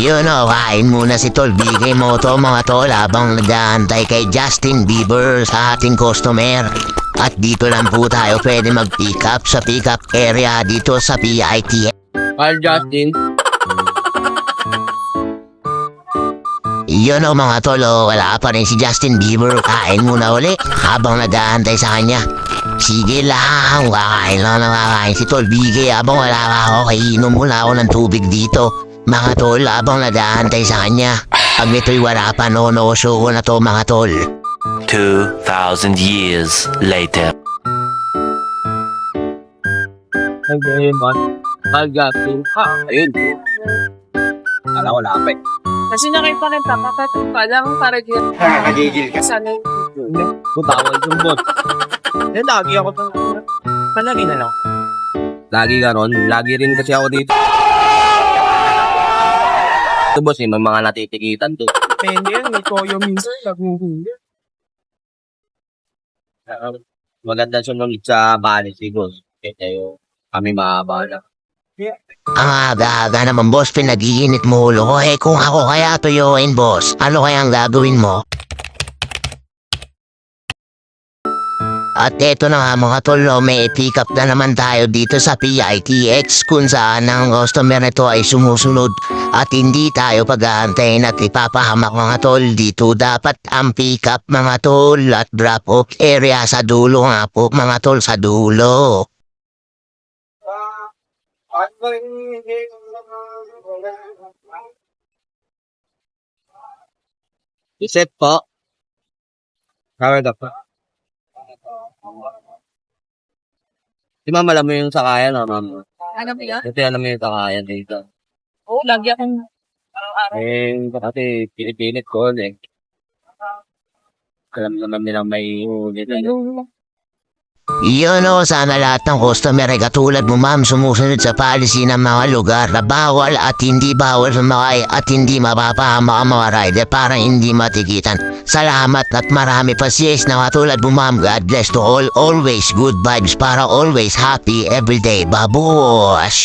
Yun o, kain muna si Tol. Bigay mo to mga tol habang nag-aantay kay Justin Bieber sa ating customer. At dito lang po tayo pwede mag-pick up sa pick up area dito sa PIT. Carl Justin. Yun o mga tol, wala pa rin si Justin Bieber. Kain muna uli habang nag-aantay sa kanya. Sige lang, kakain lang na kakain si Tol. Bigay habang wala ka ako, kainom muna ako ng tubig dito. Mga tol, habang nag-aantay sa kanya. Pag ito'y wala pa, no-show ko na to mga tol. 2,000 years later. Ayun ba? Carl Justin. Ha, ayun. Kala ko lapit. Kasi nakita kakatong pa lang para dyan. Nagigil ka. Sana Butawal yung bot. Eh, lagi ako to. palagi na lang. Lagi ka ron. Lagi rin kasi ako dito. Ito boss, may mga natitikitan to. Depende yan, may toyo minsan, naguhuli. Maganda sunod sa bali si boss. Kaya yung kami mahaba na. Ang aga-aga naman boss, pinag-iinit mo ulo ko. Kung ako kaya tuyuin boss, ano kayang gagawin mo? At eto na nga mga tol, may pick up na naman tayo dito sa PITX kung saan ang customer nito ay sumusunod at hindi tayo pag-aantayin at ipapahamak mga tol. Dito dapat ang pick up mga tol at drop off area sa dulo nga po mga tol, sa dulo. Iset po. Covered up po. Si ma'am, alam mo yung sakayan, no, ma'am? Ano ba yan? Ito, alam mo yung sakayan dito. Oo, lagi akong araw-araw. Kasi pinipinit ko, alam naman nilang may ulit. Yun o, sana lahat ng customer ay katulad mo ma'am sumusunod sa policy ng mga lugar na bawal at hindi bawal sumakay at hindi mapapahama ang mga rider para hindi matikitan. Salamat at marami pa siyes na katulad mo ma'am. God bless to all, always good vibes para always happy everyday. Babush!